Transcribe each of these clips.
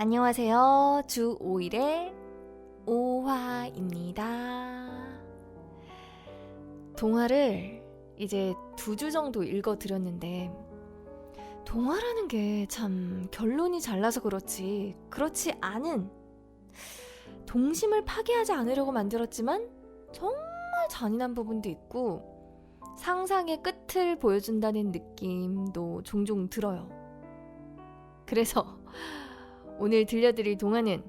안녕하세요. 주 5일의 오화입니다. 동화를 이제 2주 정도 읽어드렸는데 동화라는 게 참 결론이 잘나서 그렇지 않은 동심을 파괴하지 않으려고 만들었지만 정말 잔인한 부분도 있고 상상의 끝을 보여준다는 느낌도 종종 들어요. 그래서 오늘 들려드릴 동화는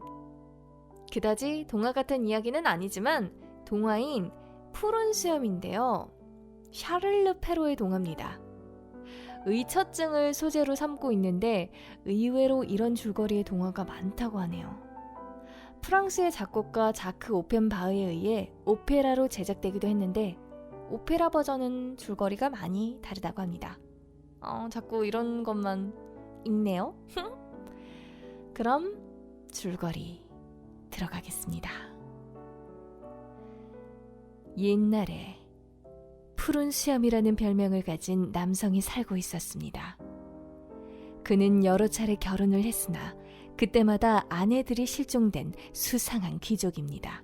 그다지 동화 같은 이야기는 아니지만 동화인 푸른 수염인데요. 샤를르 페로의 동화입니다. 의처증을 소재로 삼고 있는데 의외로 이런 줄거리의 동화가 많다고 하네요. 프랑스의 작곡가 자크 오펜바흐에 의해 오페라로 제작되기도 했는데 오페라 버전은 줄거리가 많이 다르다고 합니다. 자꾸 이런 것만 읽네요. 그럼 줄거리 들어가겠습니다. 옛날에 푸른 수염이라는 별명을 가진 남성이 살고 있었습니다. 그는 여러 차례 결혼을 했으나 그때마다 아내들이 실종된 수상한 귀족입니다.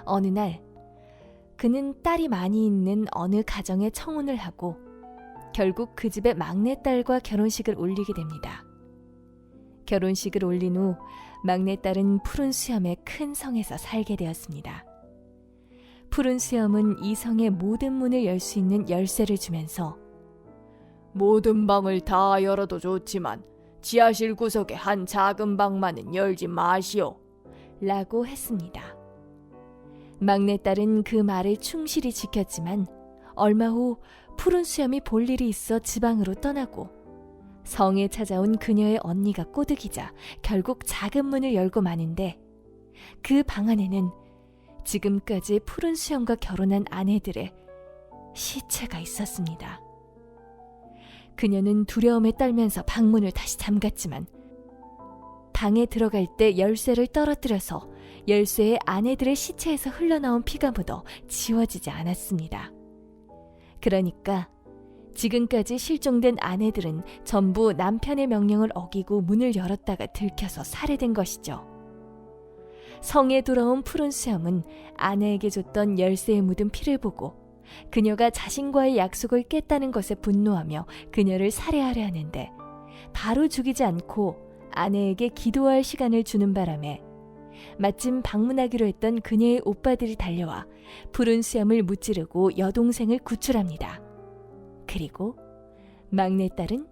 어느 날 그는 딸이 많이 있는 어느 가정에 청혼을 하고 결국 그 집의 막내딸과 결혼식을 올리게 됩니다. 결혼식을 올린 후 막내딸은 푸른 수염의 큰 성에서 살게 되었습니다. 푸른 수염은 이 성의 모든 문을 열 수 있는 열쇠를 주면서 모든 방을 다 열어도 좋지만 지하실 구석의 한 작은 방만은 열지 마시오 라고 했습니다. 막내딸은 그 말을 충실히 지켰지만 얼마 후 푸른 수염이 볼 일이 있어 지방으로 떠나고 성에 찾아온 그녀의 언니가 꼬드기자 결국 작은 문을 열고 마는데 그 방 안에는 지금까지 푸른 수염과 결혼한 아내들의 시체가 있었습니다. 그녀는 두려움에 떨면서 방문을 다시 잠갔지만 방에 들어갈 때 열쇠를 떨어뜨려서 열쇠에 아내들의 시체에서 흘러나온 피가 묻어 지워지지 않았습니다. 그러니까 지금까지 실종된 아내들은 전부 남편의 명령을 어기고 문을 열었다가 들켜서 살해된 것이죠. 성에 돌아온 푸른 수염은 아내에게 줬던 열쇠에 묻은 피를 보고 그녀가 자신과의 약속을 깼다는 것에 분노하며 그녀를 살해하려 하는데 바로 죽이지 않고 아내에게 기도할 시간을 주는 바람에 마침 방문하기로 했던 그녀의 오빠들이 달려와 푸른 수염을 무찌르고 여동생을 구출합니다. 그리고 막내딸은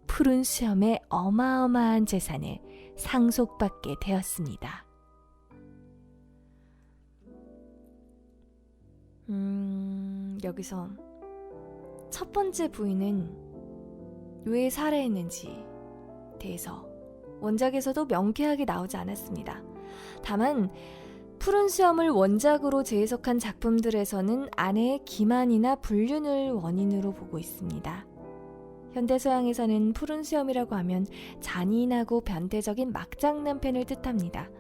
푸른 수염의 어마어마한 재산을 상속받게 되었습니다. 여기서 첫 번째 부인은 왜 살해했는지 대해서 원작에서도 명쾌하게 나오지 않았습니다. 다만 푸른 수염을 원작으로 재해석한 작품들에서는 아내의 기만이나 불륜을 원인으로 보고 있습니다. 현대서양에서는 푸른 수염이라고 하면 잔인하고 변태적인 막장난편을 뜻합니다.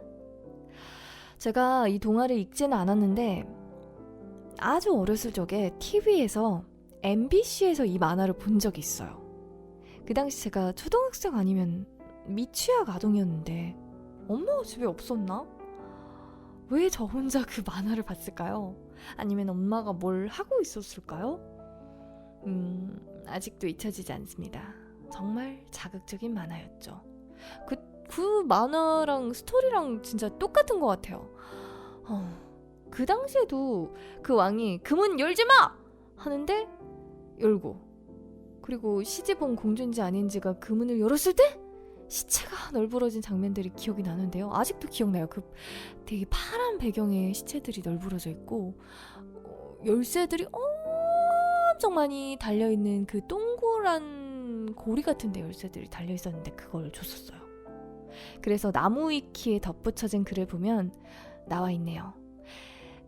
제가 이 동화를 읽지는 않았는데 아주 어렸을 적에 TV에서 MBC에서 이 만화를 본 적이 있어요. 그 당시 제가 초등학생 아니면 미취학 아동이었는데 엄마가 집에 없었나? 왜 저 혼자 그 만화를 봤을까요? 아니면 엄마가 뭘 하고 있었을까요? 아직도 잊혀지지 않습니다. 정말 자극적인 만화였죠. 그 만화랑 스토리랑 진짜 똑같은 것 같아요. 그 당시에도 그 왕이 그 문 열지 마! 하는데 열고, 그리고 시집온 공주인지 아닌지가 그 문을 열었을 때 시체가 널브러진 장면들이 기억이 나는데요. 아직도 기억나요. 그 되게 파란 배경에 시체들이 널브러져 있고 열쇠들이 엄청 많이 달려있는 그 동그란 고리 같은데 열쇠들이 달려있었는데 그걸 줬었어요. 그래서 나무 위키에 덧붙여진 글을 보면 나와 있네요.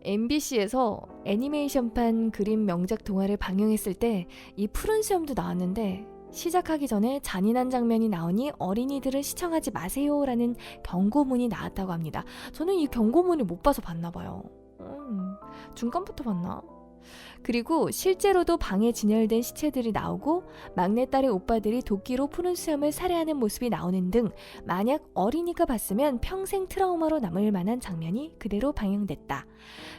MBC에서 애니메이션판 그림 명작 동화를 방영했을 때 이 푸른 수염도 나왔는데 시작하기 전에 잔인한 장면이 나오니 어린이들은 시청하지 마세요라는 경고문이 나왔다고 합니다. 저는 이 경고문을 못 봐서 봤나 봐요. 중간부터 봤나? 그리고 실제로도 방에 진열된 시체들이 나오고 막내딸의 오빠들이 도끼로 푸른 수염을 살해하는 모습이 나오는 등 만약 어린이가 봤으면 평생 트라우마로 남을 만한 장면이 그대로 방영됐다.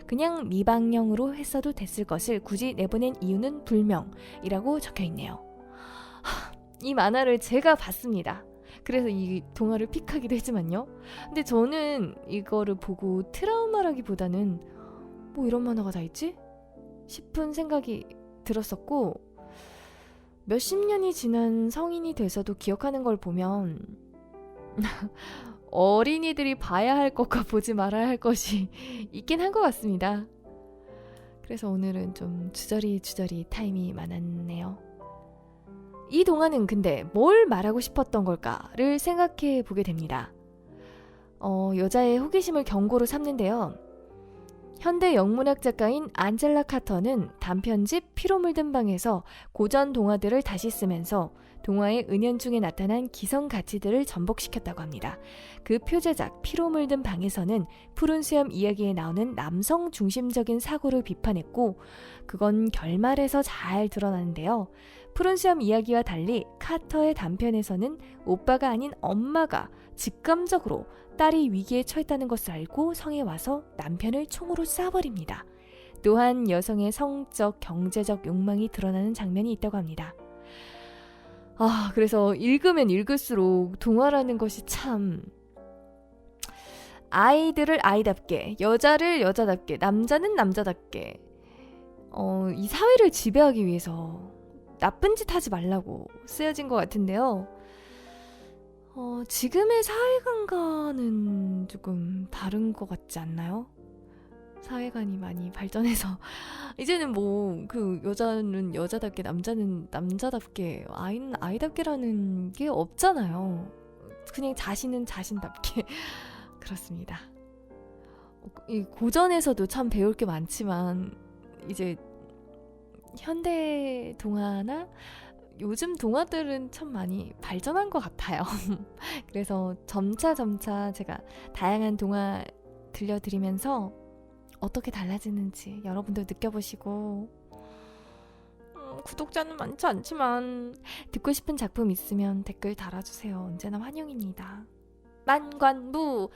그냥 미방영으로 했어도 됐을 것을 굳이 내보낸 이유는 불명이라고 적혀있네요. 이 만화를 제가 봤습니다. 그래서 이 동화를 픽하기도 했지만요. 근데 저는 이거를 보고 트라우마라기보다는 뭐 이런 만화가 다 있지? 싶은 생각이 들었었고, 몇십 년이 지난 성인이 돼서도 기억하는 걸 보면 어린이들이 봐야 할 것과 보지 말아야 할 것이 있긴 한 것 같습니다. 그래서 오늘은 좀 주저리 타임이 많았네요. 이 동화는 근데 뭘 말하고 싶었던 걸까를 생각해 보게 됩니다. 여자의 호기심을 경고로 삼는데요. 현대 영문학 작가인 안젤라 카터는 단편집 피로 물든 방에서 고전 동화들을 다시 쓰면서 동화의 은연중에 나타난 기성 가치들을 전복시켰다고 합니다. 그 표제작 피로 물든 방에서는 푸른 수염 이야기에 나오는 남성 중심적인 사고를 비판했고, 그건 결말에서 잘 드러나는데요. 푸른 수염 이야기와 달리 카터의 단편에서는 오빠가 아닌 엄마가 직감적으로 딸이 위기에 처했다는 것을 알고 성에 와서 남편을 총으로 쏴버립니다. 또한 여성의 성적, 경제적 욕망이 드러나는 장면이 있다고 합니다. 그래서 읽으면 읽을수록 동화라는 것이 참 아이들을 아이답게, 여자를 여자답게, 남자는 남자답게 이 사회를 지배하기 위해서 나쁜 짓 하지 말라고 쓰여진 것 같은데요. 지금의 사회관과는 조금 다른 것 같지 않나요? 사회관이 많이 발전해서 이제는 뭐 그 여자는 여자답게, 남자는 남자답게, 아이는 아이답게라는 게 없잖아요. 그냥 자신은 자신답게 그렇습니다. 이 고전에서도 참 배울 게 많지만 이제 현대 동화나 요즘 동화들은 참 많이 발전한 것 같아요. 그래서 점차 제가 다양한 동화 들려드리면서 어떻게 달라지는지 여러분도 느껴보시고, 구독자는 많지 않지만 듣고 싶은 작품 있으면 댓글 달아주세요. 언제나 환영입니다. 만관부.